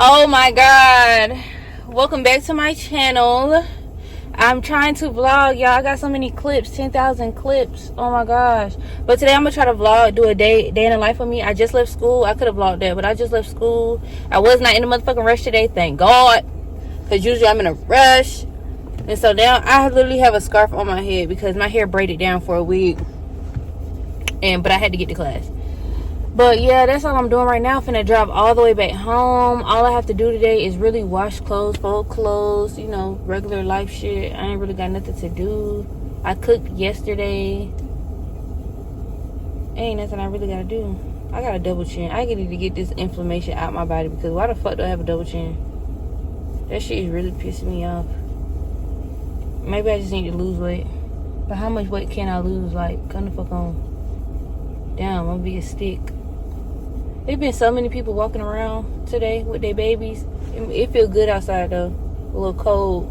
Oh my god, welcome back to my channel. I'm trying to vlog, y'all. I got so many clips, 10,000 clips. Oh my gosh. But today I'm gonna try to vlog, do a day in the life of me. I just left school. I could have vlogged that, but I just left school. I was not in a motherfucking rush today, thank god, because usually I'm in a rush. And so now I literally have a scarf on my head because my hair braided down for a week, but I had to get to class. But yeah, that's all I'm doing right now. Finna drive all the way back home. All I have to do today is really wash clothes, fold clothes, you know, regular life shit. I ain't really got nothing to do. I cooked yesterday. Ain't nothing I really gotta do. I got a double chin. I need to get this inflammation out my body because why the fuck do I have a double chin? That shit is really pissing me off. Maybe I just need to lose weight. But how much weight can I lose? Like, come the fuck on. Damn, I'm gonna be a stick. There's been so many people walking around today with their babies. It feels good outside though. A little cold.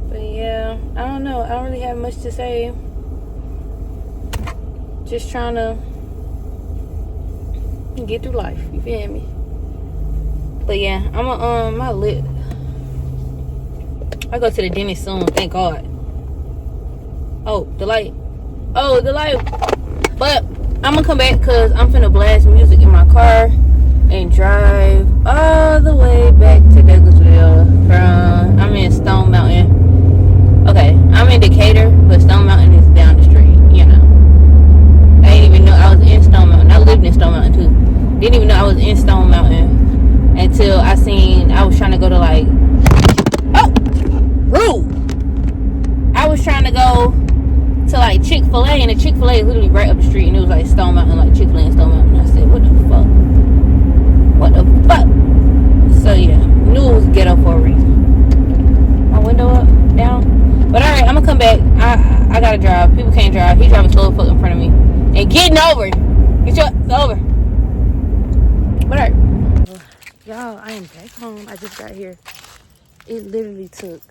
But yeah, I don't know. I don't really have much to say. Just trying to get through life. You feel me? But yeah, I'm my lip. I go to the dentist soon, thank God. Oh, the light. Oh, the light. But I'm gonna come back because I'm finna blast music in my car and drive all the way back to Douglasville from, I'm in Stone Mountain. Okay, I'm in Decatur, but Stone Mountain is down the street, you know. I didn't even know I was in Stone Mountain. I lived in Stone Mountain too. Didn't even know I was in Stone Mountain until I was trying to go to like, oh, rude. I was trying to go to like Chick-fil-A, and the Chick-fil-A is literally right up the street, and it was like Stone Mountain, like Chick-fil-A and Stone Mountain. I said, what the fuck? What the fuck? So yeah, knew it was ghetto for a reason. My window up, down. But alright, I'm gonna come back. I gotta drive. People can't drive. He driving slow fuck in front of me. And getting over. Get your over. But alright. Y'all, I am back home. I just got here. It literally took,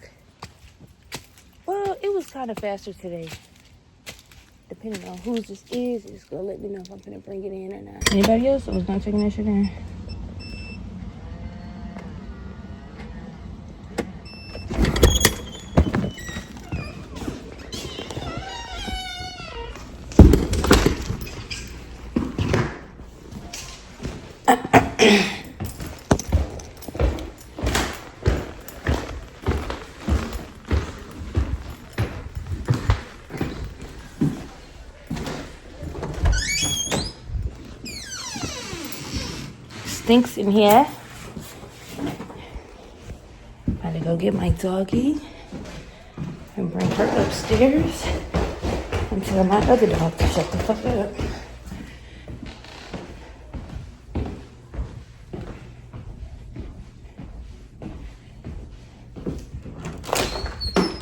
well, it was kind of faster today. Depending on whose this is, it's gonna let me know if I'm gonna bring it in or not. Anybody else? I was done taking that shit in. Stinks in here. About to go get my doggy and bring her upstairs and tell my other dog to shut the fuck up.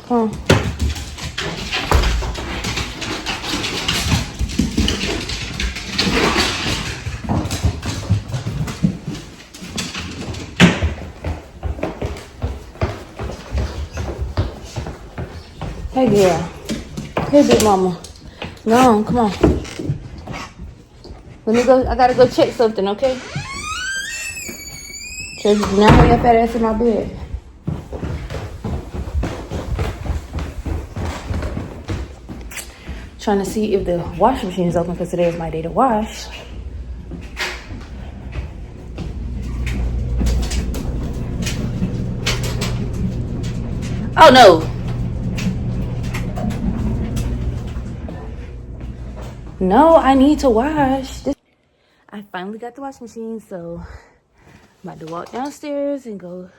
Come on. Hey girl. Hey big mama. Go on, come on. Let me go, I gotta go check something, okay? Treasure, do not have your fat ass in my bed. Trying to see if the washing machine is open because today is my day to wash. Oh no. No, I need to wash. I finally got the washing machine, so I'm about to walk downstairs and go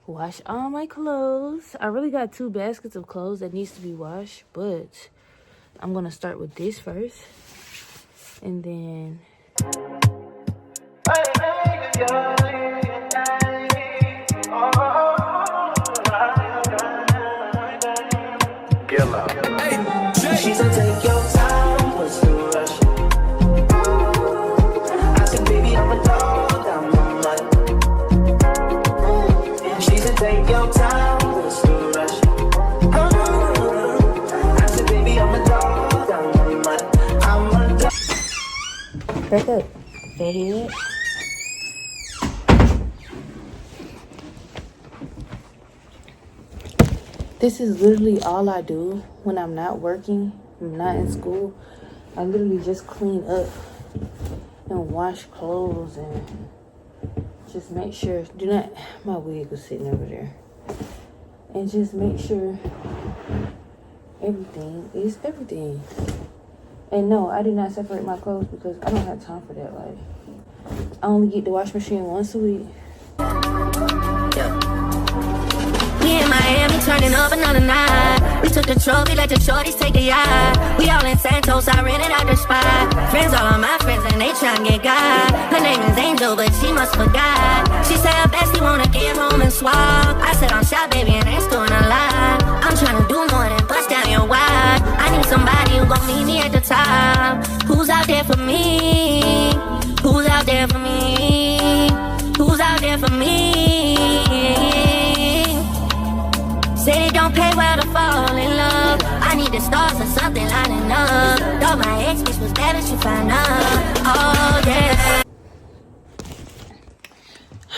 wash all my clothes. I really got 2 baskets of clothes that needs to be washed, but I'm gonna start with this first, and then she said take your time, what's the rush? I said baby I'm a dog, I'm a mutt. She said take your time, what's the rush? I said baby I'm a dog, I'm a mutt. I'm a dog. back up. fed. This is literally all I do when I'm not working, I'm not in school. I literally just clean up and wash clothes and just make sure, my wig was sitting over there. And just make sure everything is everything. And no, I did not separate my clothes because I don't have time for that. Like, I only get the wash machine once a week. We in Miami turning up another night. We took the trophy, let the shorties take the yacht. We all in Santos, I rented out the spot. Friends are all my friends and they tryna get God. Her name is Angel, but she must forgot. She said her bestie wanna get home and swap. I said I'm shy, baby, and ain't doing a lot. I'm tryna do more than bust down your wide. I need somebody who gon' meet me at the top. Who's out there for me? Who's out there for me? Who's out there for me? Say it don't pay well to fall in love. I need the stars or something lining up. Thought my ex bitch was bad, but you found out. Oh yeah.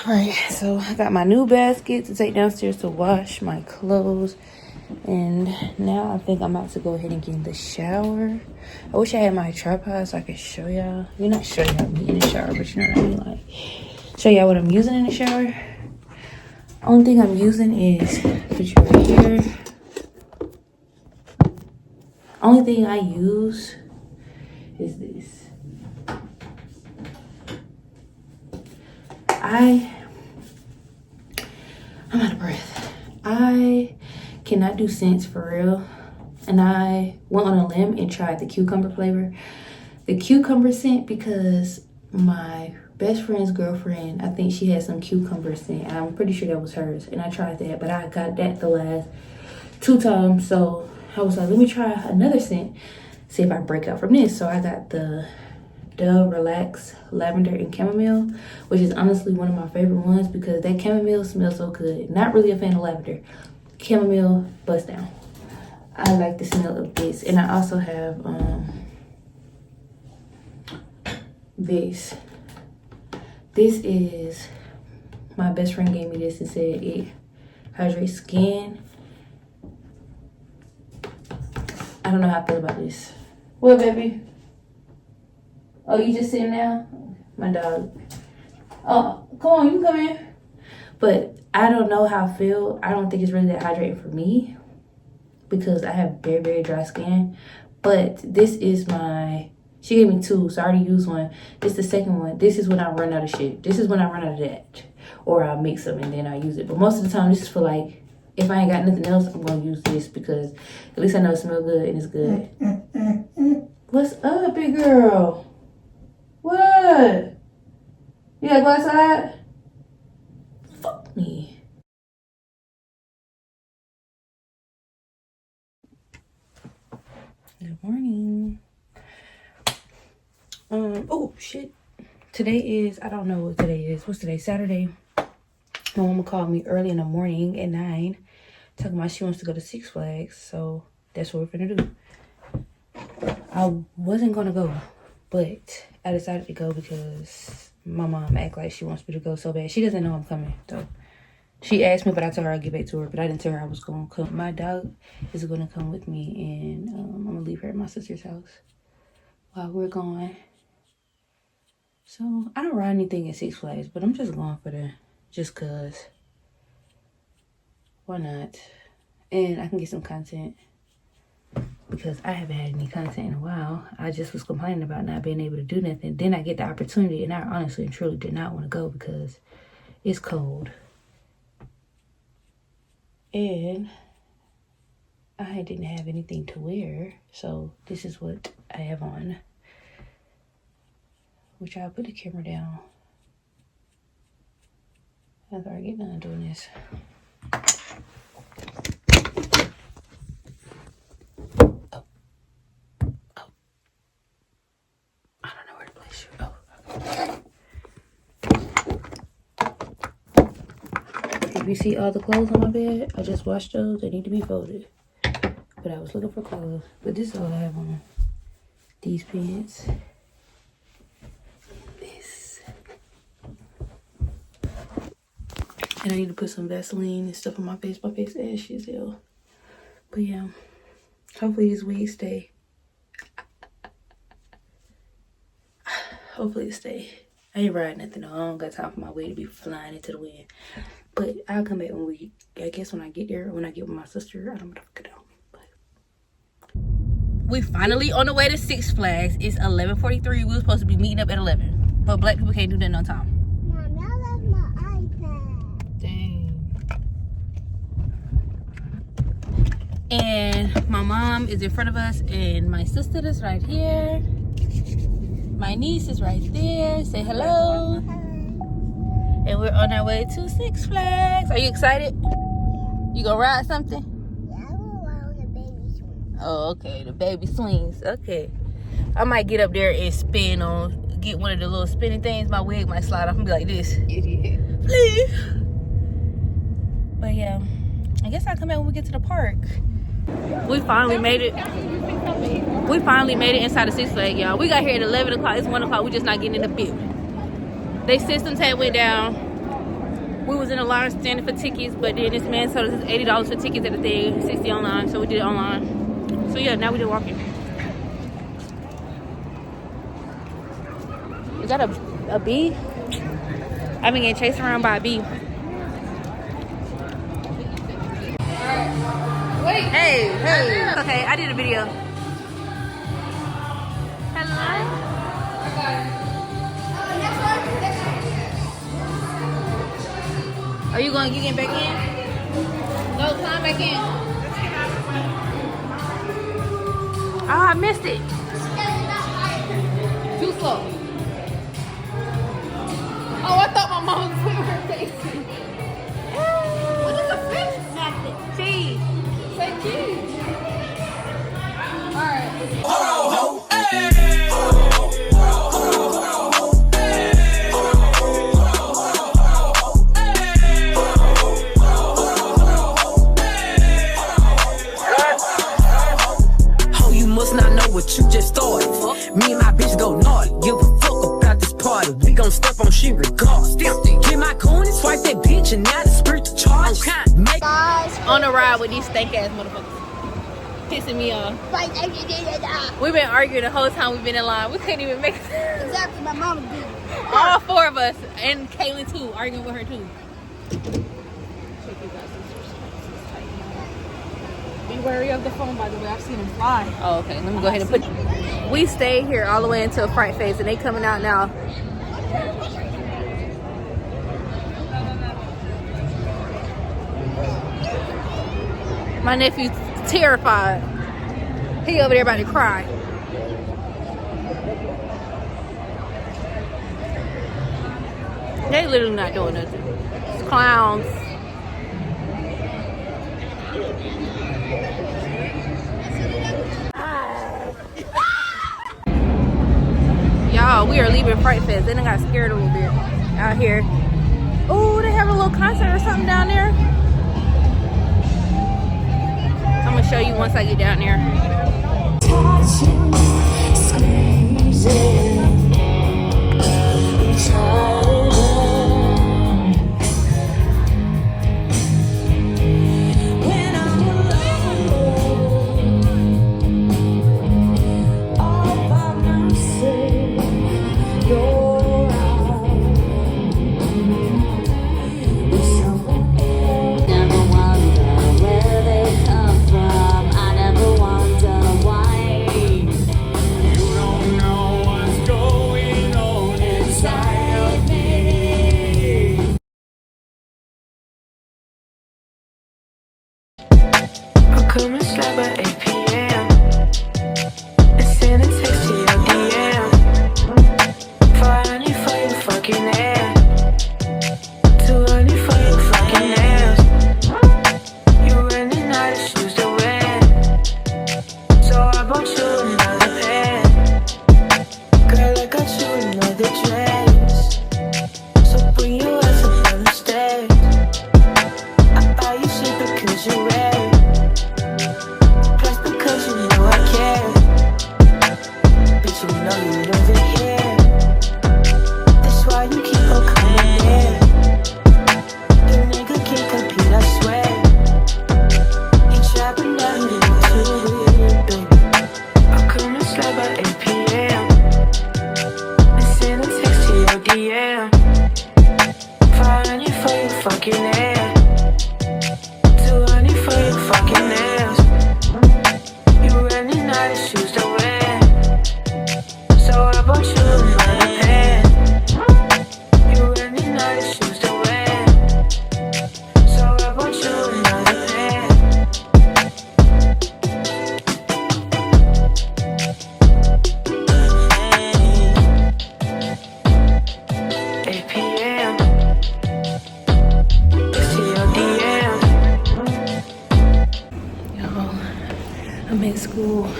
Alright, so I got my new basket to take downstairs to wash my clothes. And now I think I'm about to go ahead and get in the shower. I wish I had my tripod so I could show y'all. You're not show y'all me in the shower, but you know what I mean? Like, show y'all what I'm using in the shower. Only thing I'm using is, put you right here. Only thing I use is this. I'm out of breath. I cannot do scents for real. And I went on a limb and tried the cucumber flavor. The cucumber scent because my best friend's girlfriend, I think she had some cucumber scent. I'm pretty sure that was hers. And I tried that, but I got that the last 2 times. So I was like, let me try another scent, see if I break out from this. So I got the Dove Relax Lavender and Chamomile, which is honestly one of my favorite ones because that chamomile smells so good. Not really a fan of lavender. Chamomile, bust down. I like the smell of this. And I also have this. This is, my best friend gave me this and said it hydrates skin. I don't know how I feel about this. What, baby? Oh, you just sitting there? My dog. Oh, come on, you can come in. But I don't know how I feel. I don't think it's really that hydrating for me because I have very, very dry skin. But this is my, she gave me 2, so I already used one. This is the second one. This is when I run out of shit. This is when I run out of that. Or I mix them and then I use it. But most of the time, this is for like, if I ain't got nothing else, I'm going to use this because at least I know it smells good and it's good. What's up, big girl? What? You gotta go outside? Fuck me. Good morning. Oh shit. Today is, I don't know what today is. What's today? Saturday. My mama called me early in the morning at 9, talking about she wants to go to Six Flags. So that's what we're gonna do. I wasn't gonna go, but I decided to go because my mom act like she wants me to go so bad. She doesn't know I'm coming, so she asked me, but I told her I'd get back to her, but I didn't tell her I was gonna come. My dog is gonna come with me, and I'm gonna leave her at my sister's house while we're gone. So I don't ride anything at Six Flags, but I'm just going for just cause. Why not? And I can get some content because I haven't had any content in a while. I just was complaining about not being able to do nothing. Then I get the opportunity, and I honestly and truly did not want to go because it's cold. And I didn't have anything to wear, so this is what I have on. Which I'll put the camera down after I get done doing this. Oh. I don't know where to place you. If you see all the clothes on my bed, I just washed those. They need to be folded. But I was looking for clothes. But this is all I have on. These pants. This. And I need to put some Vaseline and stuff on my face. My face is ashy as hell. But yeah, hopefully these wigs stay. Hopefully it stay. I ain't riding nothing. I don't got time for my wig to be flying into the wind. But I'll come back I guess when I get there, when I get with my sister, I don't know what to do. We finally on the way to Six Flags. It's 11:43. We were supposed to be meeting up at 11. But black people can't do that on time. Mom, I left my iPad. Dang. And my mom is in front of us, and my sister is right here. My niece is right there. Say hello. And we're on our way to Six Flags. Are you excited? You gonna ride something? Yeah, I will ride the baby swing. Oh, okay. The baby swings. Okay. I might get up there and spin on, get one of the little spinning things. My wig might slide off and be like this. Idiot. Please. But yeah, I guess I'll come back when we get to the park. We finally made it. We finally made it inside the Six Flags, y'all. We got here at 11 o'clock. It's 1 o'clock. We just not getting in the building. They systems had went down. We was in a line standing for tickets, but then this man told us it's $80 for tickets at the thing, $60 online, so we did it online. So yeah, now we just walking. Is that a bee? I've been getting chased around by a bee. Wait. Hey. Okay, I did a video. Hello. Are you getting back in? No, climb back in. Oh, I missed it. Too slow. Oh, I thought my mom was putting her face in. What is the fish? Cheese. Say cheese. Alright. What you just started. Me and my bitch go naughty. Give a fuck about this party. We gon' step on shit regardless. Get my coin and swipe that bitch and now the spiritual charge. Make On the ride with these stank ass motherfuckers. Pissing me off. We've been arguing the whole time we've been in line. We couldn't even make it. Exactly, my mama did. All four of us. And Kaylin too. Arguing with her too. Be wary of the phone, by the way. I've seen him fly. Oh, okay. Let me go ahead and put. We stayed here all the way until Fright Face, and they coming out now. My nephew's terrified. He over there about to cry. They literally not doing nothing. It's clowns. Y'all, we are leaving Fright Fest. Then I got scared a little bit out here. Oh, they have a little concert or something down there. I'm gonna show you once I get down there. Touching, squeezing, when I'm alone, all by myself, you're out with someone else. Never wonder where they come from. I never wonder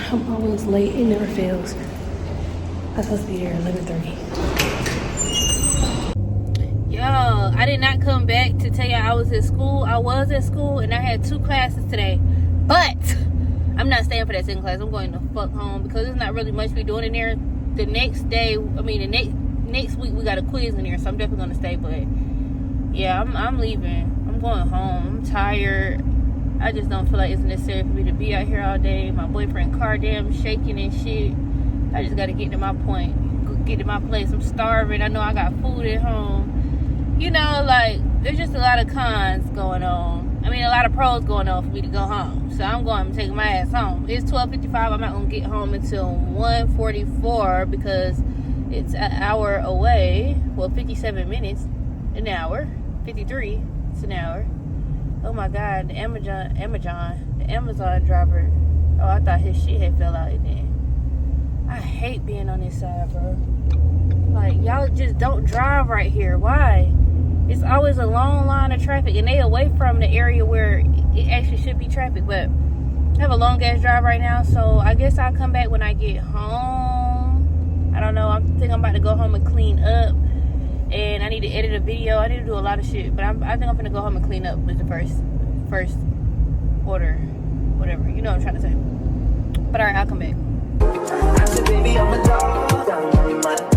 I'm always late. It never fails. I'm supposed to be there at 11:30. Yo, I did not come back to tell you I was at school. I was at school and I had 2 classes today. But I'm not staying for that second class. I'm going to fuck home because there's not really much we doing in there. The next day, the next week we got a quiz in there, so I'm definitely gonna stay. But yeah, I'm leaving. I'm going home. I'm tired. I just don't feel like it's necessary for me to be out here all day. My boyfriend car damn shaking and shit. I just gotta get to my point, get to my place. I'm starving. I know I got food at home. You know, like there's just a lot of cons going on. I mean, a lot of pros going on for me to go home. So I'm going to take my ass home. It's 12:55. I'm not going to get home until 1:44 because it's an hour away. Well, 57 minutes, an hour. 53, it's an hour. Oh my God, the Amazon driver. Oh, I thought his shit had fell out in there. I hate being on this side, bro. Like, y'all just don't drive right here. Why? It's always a long line of traffic, and they away from the area where it actually should be traffic. But I have a long ass drive right now, so I guess I'll come back when I get home. I don't know. I think I'm about to go home and clean up, and I need to edit a video. I need to do a lot of shit, but I think I'm gonna go home and clean up with the first order, whatever. You know what I'm trying to say. But alright, I'll come back. I said, baby, I'm a dog.